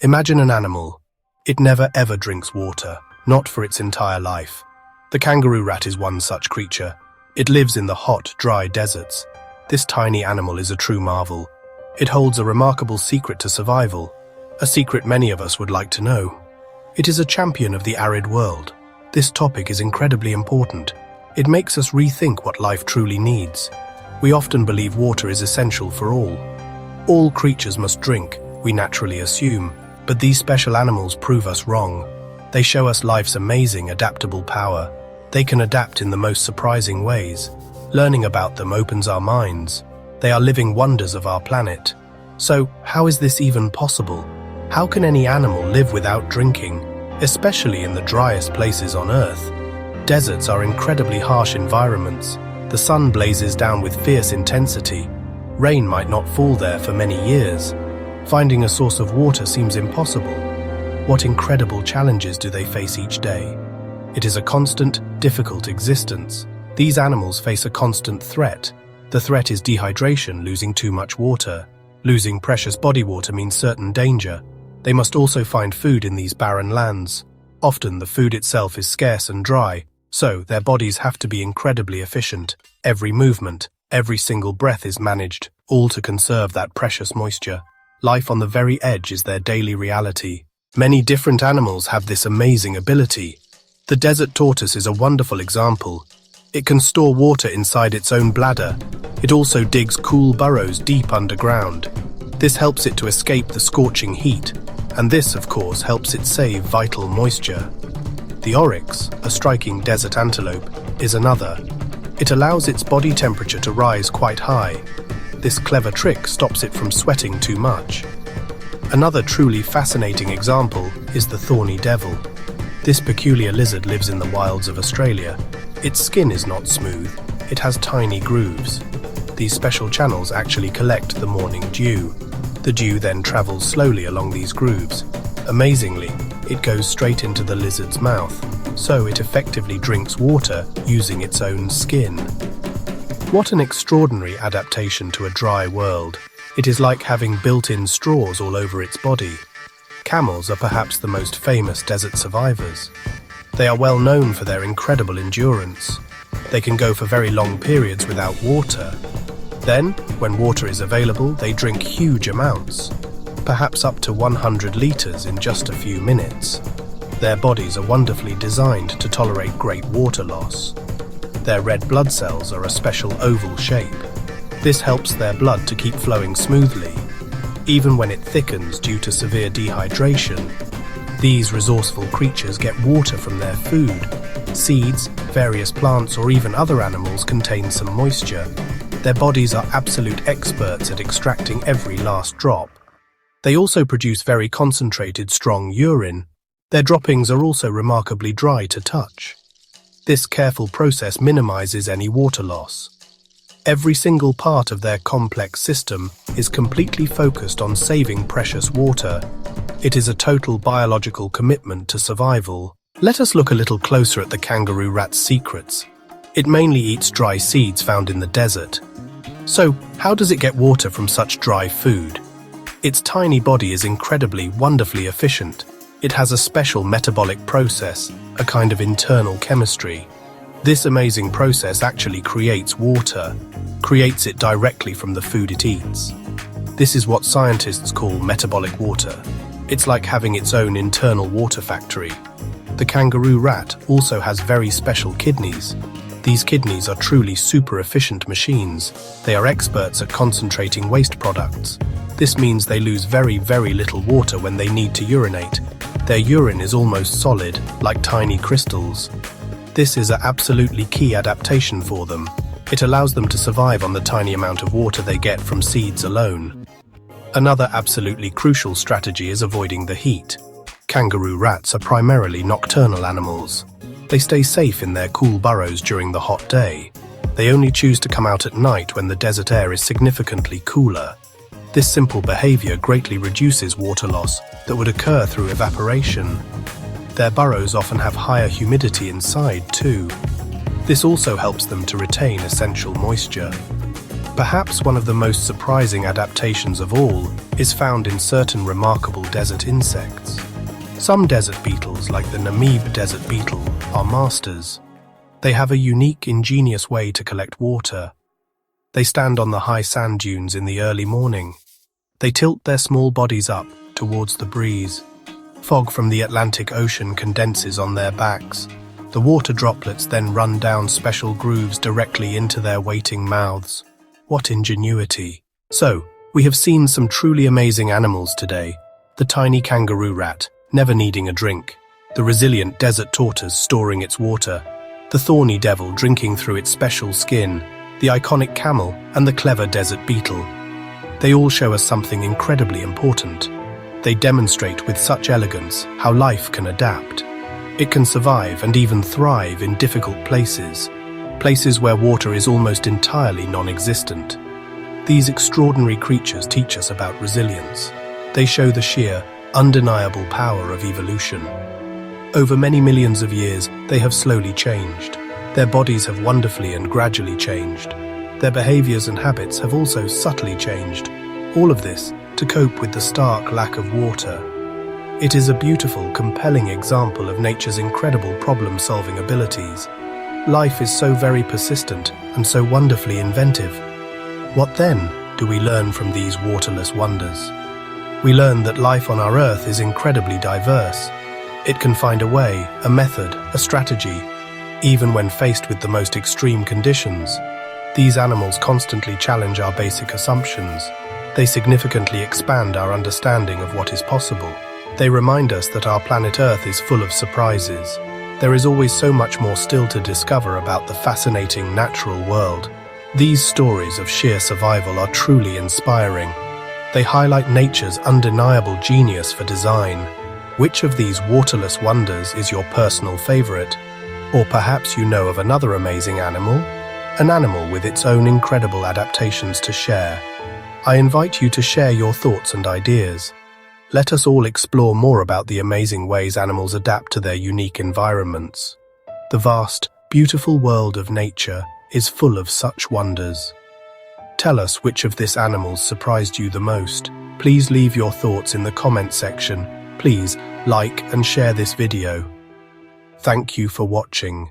Imagine an animal. It never ever drinks water, not for its entire life. The kangaroo rat is one such creature. It lives in the hot, dry deserts. This tiny animal is a true marvel. It holds a remarkable secret to survival, a secret many of us would like to know. It is a champion of the arid world. This topic is incredibly important. It makes us rethink what life truly needs. We often believe water is essential for all. All creatures must drink, we naturally assume, but these special animals prove us wrong. They show us life's amazing adaptable power. They can adapt in the most surprising ways. Learning about them opens our minds. They are living wonders of our planet. So, how is this even possible? How can any animal live without drinking, especially in the driest places on Earth? Deserts are incredibly harsh environments. The sun blazes down with fierce intensity. Rain might not fall there for many years. Finding a source of water seems impossible. What incredible challenges do they face each day? It is a constant, difficult existence. These animals face a constant threat. The threat is dehydration, losing too much water. Losing precious body water means certain danger. They must also find food in these barren lands. Often the food itself is scarce and dry, so their bodies have to be incredibly efficient. Every movement, every single breath is managed, all to conserve that precious moisture. Life on the very edge is their daily reality. Many different animals have this amazing ability. The desert tortoise is a wonderful example. It can store water inside its own bladder. It also digs cool burrows deep underground. This helps it to escape the scorching heat, and this, of course, helps it save vital moisture. The oryx, a striking desert antelope, is another. It allows its body temperature to rise quite high. This clever trick stops it from sweating too much. Another truly fascinating example is the thorny devil. This peculiar lizard lives in the wilds of Australia. Its skin is not smooth, it has tiny grooves. These special channels actually collect the morning dew. The dew then travels slowly along these grooves. Amazingly, it goes straight into the lizard's mouth, so it effectively drinks water using its own skin. What an extraordinary adaptation to a dry world. It is like having built-in straws all over its body. Camels are perhaps the most famous desert survivors. They are well known for their incredible endurance. They can go for very long periods without water. Then, when water is available, they drink huge amounts, perhaps up to 100 liters in just a few minutes. Their bodies are wonderfully designed to tolerate great water loss. Their red blood cells are a special oval shape. This helps their blood to keep flowing smoothly. Even when it thickens due to severe dehydration, these resourceful creatures get water from their food. Seeds, various plants, or even other animals contain some moisture. Their bodies are absolute experts at extracting every last drop. They also produce very concentrated, strong urine. Their droppings are also remarkably dry to touch. This careful process minimizes any water loss. Every single part of their complex system is completely focused on saving precious water. It is a total biological commitment to survival. Let us look a little closer at the kangaroo rat's secrets. It mainly eats dry seeds found in the desert. So, how does it get water from such dry food? Its tiny body is incredibly, wonderfully efficient. It has a special metabolic process, a kind of internal chemistry. This amazing process actually creates water, creates it directly from the food it eats. This is what scientists call metabolic water. It's like having its own internal water factory. The kangaroo rat also has very special kidneys. These kidneys are truly super efficient machines. They are experts at concentrating waste products. This means they lose very, very little water when they need to urinate. Their urine is almost solid, like tiny crystals. This is an absolutely key adaptation for them. It allows them to survive on the tiny amount of water they get from seeds alone. Another absolutely crucial strategy is avoiding the heat. Kangaroo rats are primarily nocturnal animals. They stay safe in their cool burrows during the hot day. They only choose to come out at night when the desert air is significantly cooler. This simple behavior greatly reduces water loss that would occur through evaporation. Their burrows often have higher humidity inside too. This also helps them to retain essential moisture. Perhaps one of the most surprising adaptations of all is found in certain remarkable desert insects. Some desert beetles, like the Namib desert beetle, are masters. They have a unique, ingenious way to collect water. They stand on the high sand dunes in the early morning. They tilt their small bodies up towards the breeze. Fog from the Atlantic Ocean condenses on their backs. The water droplets then run down special grooves directly into their waiting mouths. What ingenuity! So, we have seen some truly amazing animals today. The tiny kangaroo rat, never needing a drink. The resilient desert tortoise storing its water. The thorny devil drinking through its special skin. The iconic camel and the clever desert beetle. They all show us something incredibly important. They demonstrate with such elegance how life can adapt. It can survive and even thrive in difficult places. Places where water is almost entirely non-existent. These extraordinary creatures teach us about resilience. They show the sheer, undeniable power of evolution. Over many millions of years, they have slowly changed. Their bodies have wonderfully and gradually changed. Their behaviors and habits have also subtly changed. All of this to cope with the stark lack of water. It is a beautiful, compelling example of nature's incredible problem-solving abilities. Life is so very persistent and so wonderfully inventive. What then do we learn from these waterless wonders? We learn that life on our Earth is incredibly diverse. It can find a way, a method, a strategy, even when faced with the most extreme conditions. These animals constantly challenge our basic assumptions. They significantly expand our understanding of what is possible. They remind us that our planet Earth is full of surprises. There is always so much more still to discover about the fascinating natural world. These stories of sheer survival are truly inspiring. They highlight nature's undeniable genius for design. Which of these waterless wonders is your personal favorite? Or perhaps you know of another amazing animal? An animal with its own incredible adaptations to share. I invite you to share your thoughts and ideas. Let us all explore more about the amazing ways animals adapt to their unique environments. The vast, beautiful world of nature is full of such wonders. Tell us which of these animals surprised you the most. Please leave your thoughts in the comment section. Please like and share this video. Thank you for watching.